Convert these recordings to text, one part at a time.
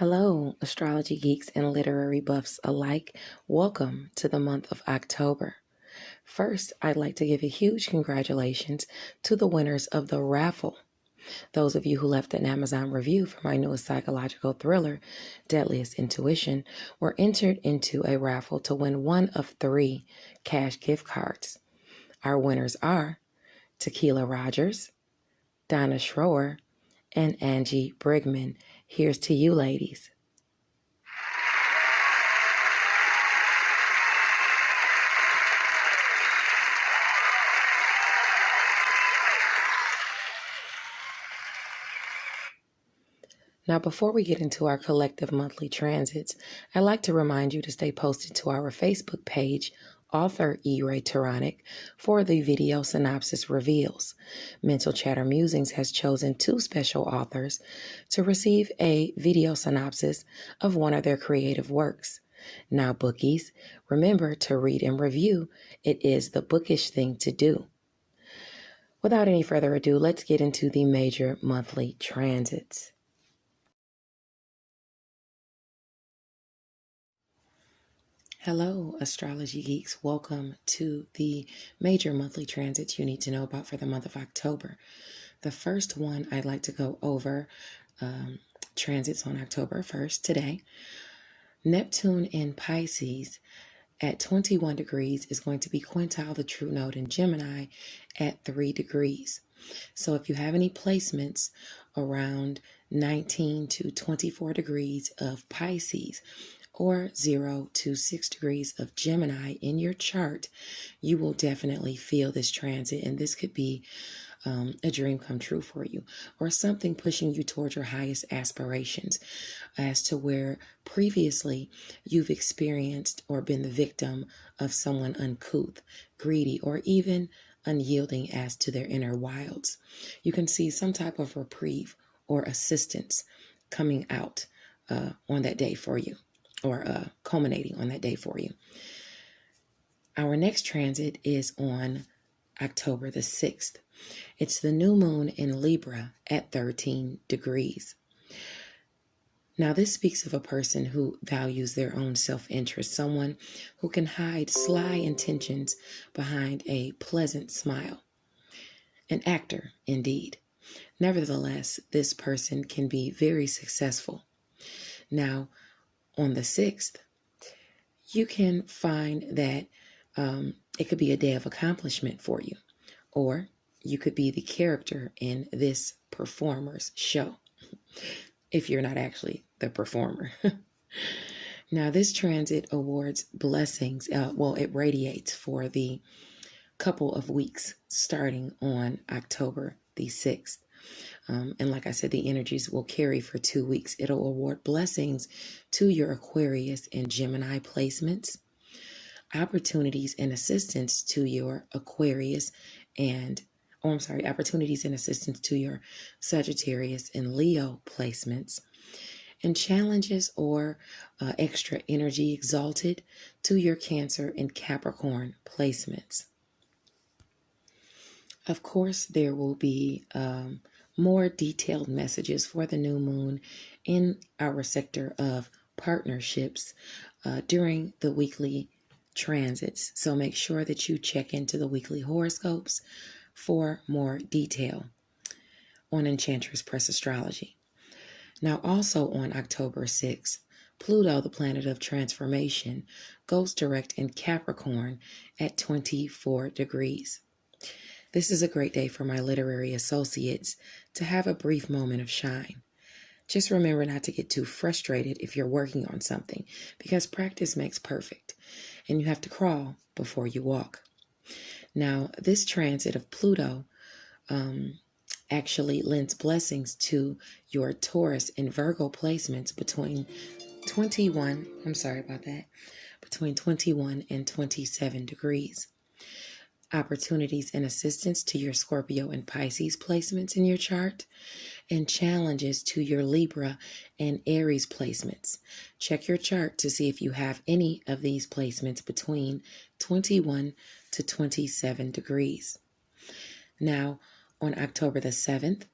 Hello, astrology geeks and literary buffs alike. Welcome to the month of October. First, I'd like to give a huge congratulations to the winners of the raffle. Those of you who left an Amazon review for my newest psychological thriller, Deadliest Intuition, were entered into a raffle to win one of 3 cash gift cards. Our winners are Tequila Rogers, Donna Schroer, and Angie Brigman. Here's to you, ladies. Now, before we get into our collective monthly transits, I'd like to remind you to stay posted to our Facebook page, author E. Ray Taronic, for the video synopsis reveals. Mental Chatter Musings has chosen 2 special authors to receive a video synopsis of one of their creative works. Now, bookies, remember to read and review. It is the bookish thing to do. Without any further ado, let's get into the major monthly transits. Hello, astrology geeks. Welcome to the major monthly transits you need to know about for the month of October. The first one I'd like to go over transits on October 1st today. Neptune in Pisces at 21 degrees is going to be quintile the true node in Gemini at 3 degrees. So if you have any placements around 19 to 24 degrees of Pisces, or 0 to 6 degrees of Gemini in your chart, you will definitely feel this transit, and this could be a dream come true for you, or something pushing you towards your highest aspirations, as to where previously you've experienced or been the victim of someone uncouth, greedy, or even unyielding as to their inner wilds. You can see some type of reprieve or assistance coming out on that day for you, or culminating on that day for you. Our next transit is on October the 6th. It's the new moon in Libra at 13 degrees. Now, this speaks of a person who values their own self-interest, someone who can hide sly intentions behind a pleasant smile. An actor, indeed. Nevertheless, this person can be very successful. Now, on the 6th, you can find that it could be a day of accomplishment for you, or you could be the character in this performer's show, if you're not actually the performer. Now, this transit awards blessings. It radiates for the couple of weeks starting on October the 6th. And like I said, the energies will carry for 2 weeks. It'll award blessings to your Aquarius and Gemini placements, opportunities and assistance to your Aquarius opportunities and assistance to your Sagittarius and Leo placements, and challenges or extra energy exalted to your Cancer and Capricorn placements. Of course, there will be more detailed messages for the new moon in our sector of partnerships during the weekly transits. So make sure that you check into the weekly horoscopes for more detail on Enchantress Press Astrology. Now, also on October 6th, Pluto, the planet of transformation, goes direct in Capricorn at 24 degrees. This is a great day for my literary associates to have a brief moment of shine. Just remember not to get too frustrated if you're working on something, because practice makes perfect, and you have to crawl before you walk. Now, this transit of Pluto actually lends blessings to your Taurus and Virgo placements between 21 and 27 degrees. Opportunities and assistance to your Scorpio and Pisces placements in your chart, and challenges to your Libra and Aries placements. Check your chart to see if you have any of these placements between 21 to 27 degrees. Now, on October the 7th,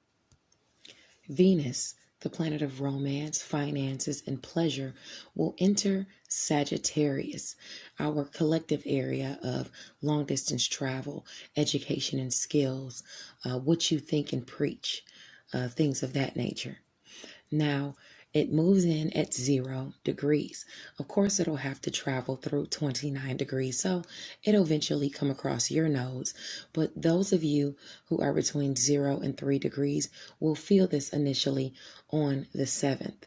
Venus the planet of romance, finances, and pleasure, will enter Sagittarius, our collective area of long distance travel, education and skills, what you think and preach, things of that nature. Now, it moves in at 0 degrees. Of course, it'll have to travel through 29 degrees, so it'll eventually come across your nose. But those of you who are between 0 and 3 degrees will feel this initially on the 7th.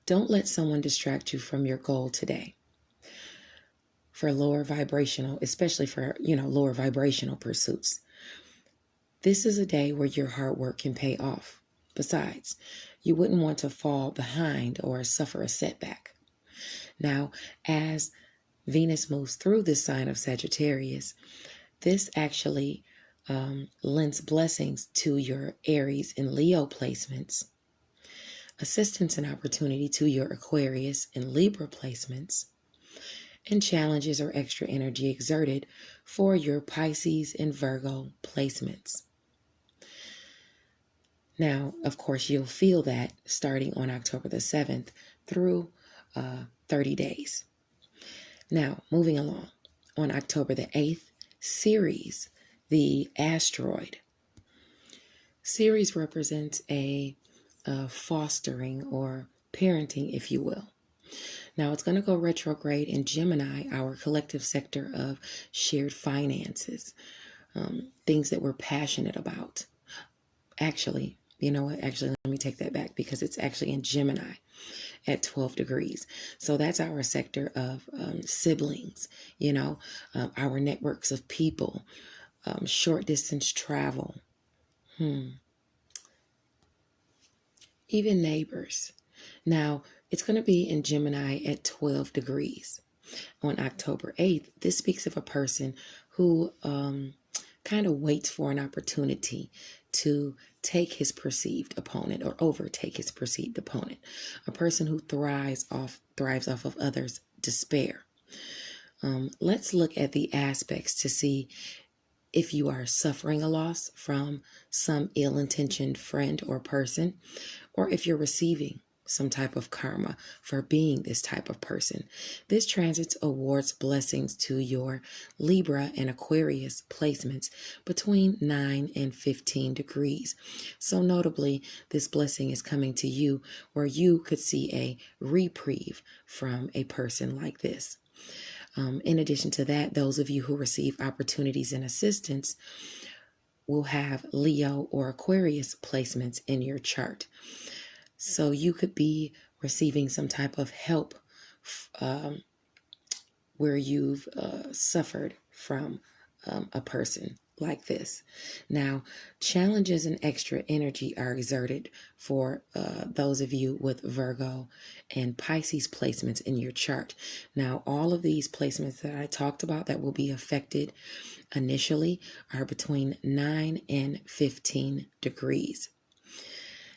Don't let someone distract you from your goal today. For lower vibrational, especially for, lower vibrational pursuits. This is a day where your hard work can pay off. Besides, you wouldn't want to fall behind or suffer a setback. Now, as Venus moves through this sign of Sagittarius, this actually lends blessings to your Aries and Leo placements, assistance and opportunity to your Aquarius and Libra placements, and challenges or extra energy exerted for your Pisces and Virgo placements. Now, of course, you'll feel that starting on October the 7th through 30 days. Now, moving along, on October the 8th, Ceres, the asteroid. Ceres represents a fostering or parenting, if you will. Now, it's going to go retrograde in Gemini, our collective sector of shared finances, things that we're passionate about. Actually, you know what? Actually, let me take that back because it's actually in Gemini at 12 degrees. So that's our sector of siblings, our networks of people, short distance travel, even neighbors. Now, it's going to be in Gemini at 12 degrees. On October 8th, this speaks of a person who kind of waits for an opportunity to take his perceived opponent or overtake his perceived opponent. A person who thrives off of others' despair. Let's look at the aspects to see if you are suffering a loss from some ill-intentioned friend or person, or if you're receiving some type of karma for being this type of person. This transit awards blessings to your Libra and Aquarius placements between 9 and 15 degrees. So notably, this blessing is coming to you where you could see a reprieve from a person like this. In addition to that, those of you who receive opportunities and assistance will have Leo or Aquarius placements in your chart. So you could be receiving some type of help where you've suffered from a person like this. Now, challenges and extra energy are exerted for those of you with Virgo and Pisces placements in your chart. Now, all of these placements that I talked about that will be affected initially are between 9 and 15 degrees.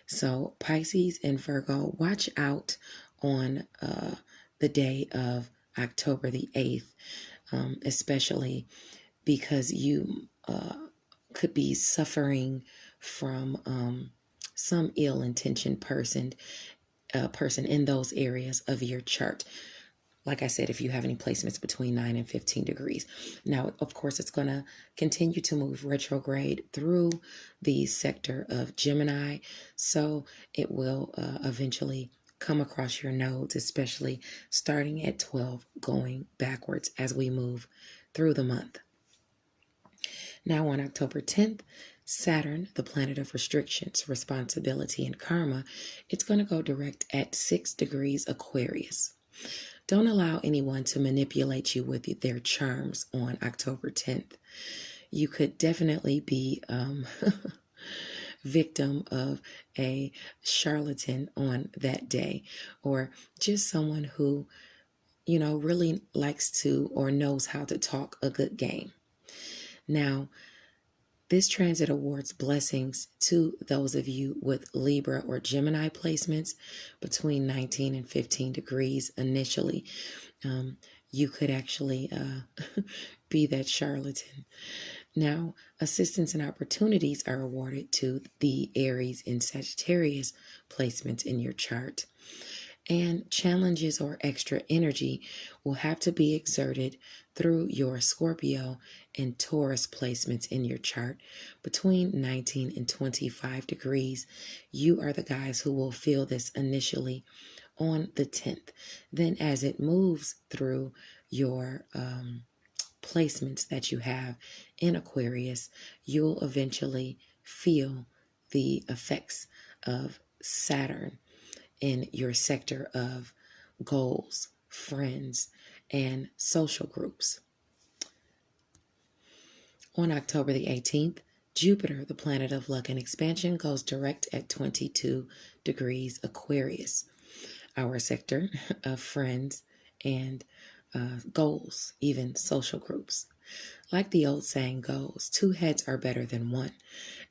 So Pisces and Virgo, watch out on the day of October the 8th, especially because you could be suffering from some ill-intentioned person in those areas of your chart. Like I said, if you have any placements between 9 and 15 degrees. Now, of course, it's going to continue to move retrograde through the sector of Gemini. So it will eventually come across your nodes, especially starting at 12, going backwards as we move through the month. Now on October 10th, Saturn, the planet of restrictions, responsibility, and karma, it's going to go direct at 6 degrees Aquarius. Don't allow anyone to manipulate you with their charms on October 10th. You could definitely be victim of a charlatan on that day, or just someone who, really likes to or knows how to talk a good game. Now, this transit awards blessings to those of you with Libra or Gemini placements between 19 and 15 degrees initially. You could actually be that charlatan. Now, assistance and opportunities are awarded to the Aries and Sagittarius placements in your chart. And challenges or extra energy will have to be exerted through your Scorpio and Taurus placements in your chart between 19 and 25 degrees. You are the guys who will feel this initially on the 10th. Then, as it moves through your placements that you have in Aquarius, you'll eventually feel the effects of Saturn in your sector of goals, friends, and social groups. On October the 18th, Jupiter, the planet of luck and expansion, goes direct at 22 degrees Aquarius, our sector of friends and goals, even social groups. Like the old saying goes, two heads are better than one,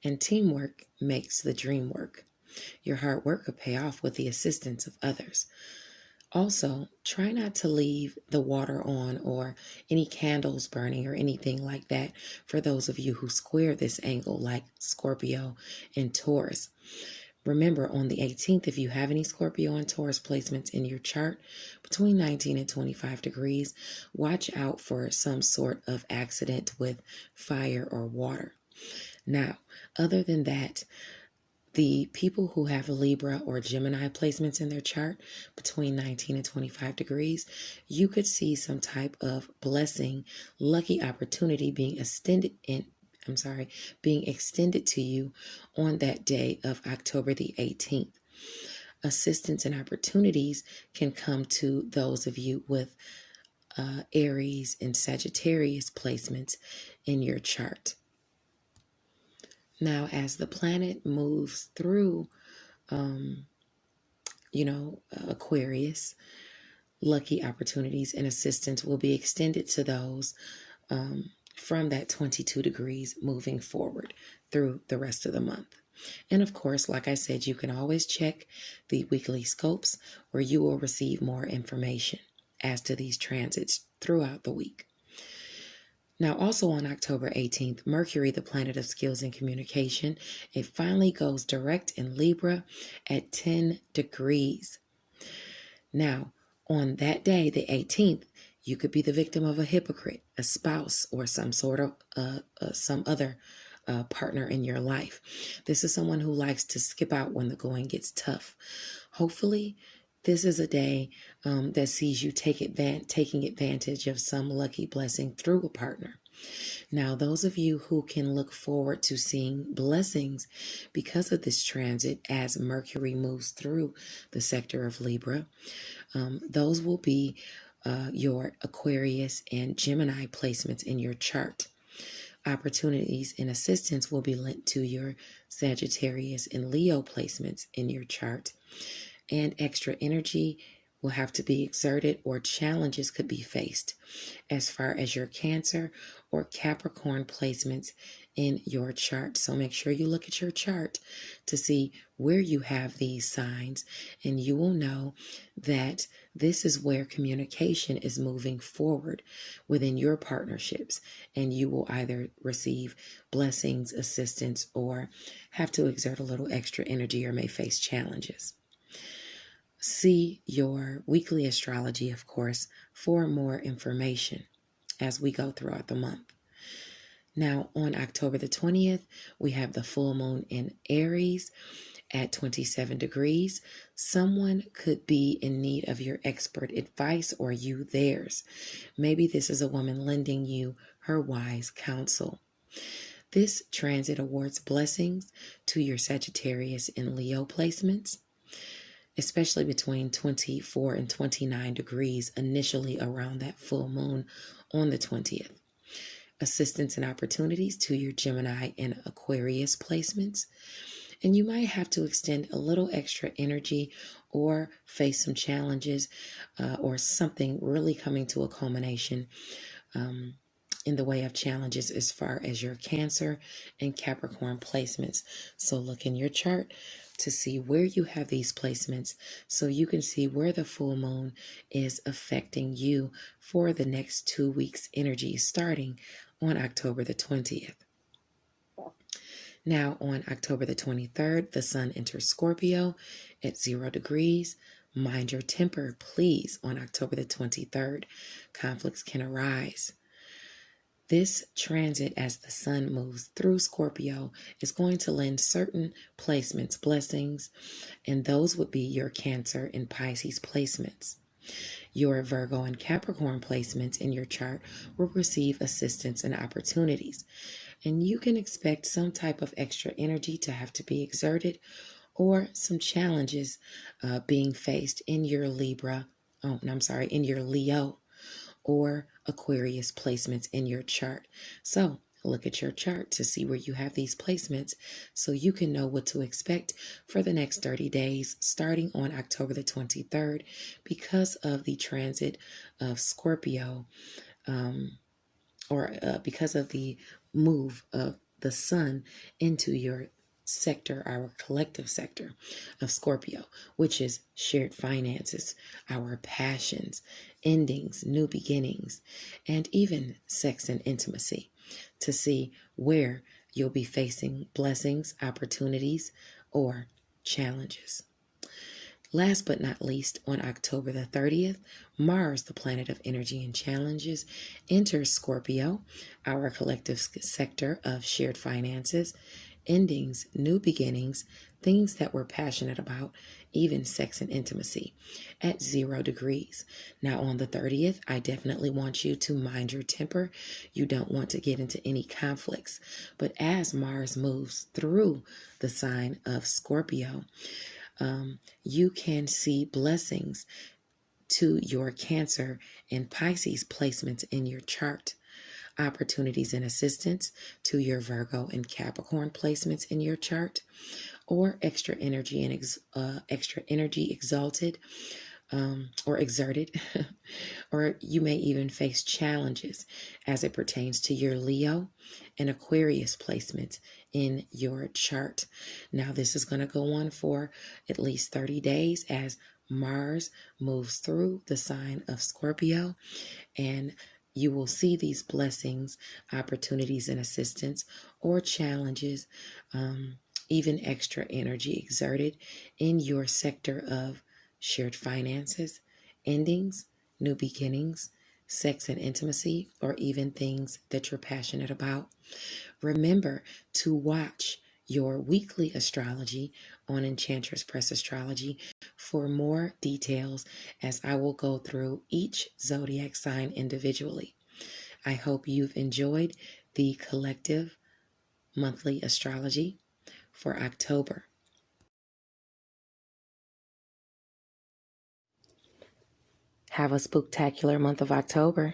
and teamwork makes the dream work. Your hard work will pay off with the assistance of others. Also, try not to leave the water on or any candles burning or anything like that for those of you who square this angle, like Scorpio and Taurus. Remember, on the 18th, if you have any Scorpio and Taurus placements in your chart between 19 and 25 degrees, watch out for some sort of accident with fire or water. Now, other than that, the people who have Libra or Gemini placements in their chart between 19 and 25 degrees, you could see some type of blessing, lucky opportunity being extended to you on that day of October the 18th. Assistance and opportunities can come to those of you with Aries and Sagittarius placements in your chart. Now, as the planet moves through, Aquarius, lucky opportunities and assistance will be extended to those from that 22 degrees moving forward through the rest of the month. And of course, like I said, you can always check the weekly scopes where you will receive more information as to these transits throughout the week. Now, also on October 18th, Mercury, the planet of skills and communication, it finally goes direct in Libra at 10 degrees. Now, on that day, the 18th, you could be the victim of a hypocrite, a spouse, or some sort of some other partner in your life. This is someone who likes to skip out when the going gets tough. Hopefully, this is a day that sees you taking advantage of some lucky blessing through a partner. Now, those of you who can look forward to seeing blessings because of this transit as Mercury moves through the sector of Libra, those will be your Aquarius and Gemini placements in your chart. Opportunities and assistance will be linked to your Sagittarius and Leo placements in your chart. And extra energy will have to be exerted or challenges could be faced as far as your Cancer or Capricorn placements in your chart. So make sure you look at your chart to see where you have these signs, and you will know that this is where communication is moving forward within your partnerships, and you will either receive blessings, assistance, or have to exert a little extra energy or may face challenges. See your weekly astrology, of course, for more information as we go throughout the month. Now, on October the 20th, we have the full moon in Aries at 27 degrees. Someone could be in need of your expert advice or you theirs. Maybe this is a woman lending you her wise counsel. This transit awards blessings to your Sagittarius and Leo placements, especially between 24 and 29 degrees initially around that full moon on the 20th. Assistance and opportunities to your Gemini and Aquarius placements. And you might have to extend a little extra energy or face some challenges or something really coming to a culmination in the way of challenges as far as your Cancer and Capricorn placements. So look in your chart to see where you have these placements so you can see where the full moon is affecting you for the next 2 weeks' energy starting on October the 20th. Now, on October the 23rd, the sun enters Scorpio at 0 degrees. Mind your temper, please, on October the 23rd. Conflicts can arise. This transit, as the sun moves through Scorpio, is going to lend certain placements blessings, and those would be your Cancer and Pisces placements. Your Virgo and Capricorn placements in your chart will receive assistance and opportunities, and you can expect some type of extra energy to have to be exerted or some challenges being faced in your in your Leo or Aquarius placements in your chart. So look at your chart to see where you have these placements so you can know what to expect for the next 30 days, starting on October the 23rd, because of the transit of Scorpio, because of the move of the sun into your sector, our collective sector of Scorpio, which is shared finances, our passions, endings, new beginnings, and even sex and intimacy, to see where you'll be facing blessings, opportunities, or challenges. Last but not least, on October the 30th, Mars, the planet of energy and challenges, enters Scorpio, our collective sector of shared finances, endings, new beginnings, things that we're passionate about, even sex and intimacy, at 0 degrees. Now, on the 30th, I definitely want you to mind your temper. You don't want to get into any conflicts. But as Mars moves through the sign of Scorpio, you can see blessings to your Cancer and Pisces placements in your chart, opportunities and assistance to your Virgo and Capricorn placements in your chart, or extra energy exalted or exerted, or you may even face challenges as it pertains to your Leo and Aquarius placements in your chart. Now, this is going to go on for at least 30 days as Mars moves through the sign of Scorpio, and you will see these blessings, opportunities, and assistance, or challenges, even extra energy exerted in your sector of shared finances, endings, new beginnings, sex and intimacy, or even things that you're passionate about. Remember to watch your weekly astrology on Enchantress Press Astrology for more details, as I will go through each zodiac sign individually. I hope you've enjoyed the collective monthly astrology for October. Have a spooktacular month of October.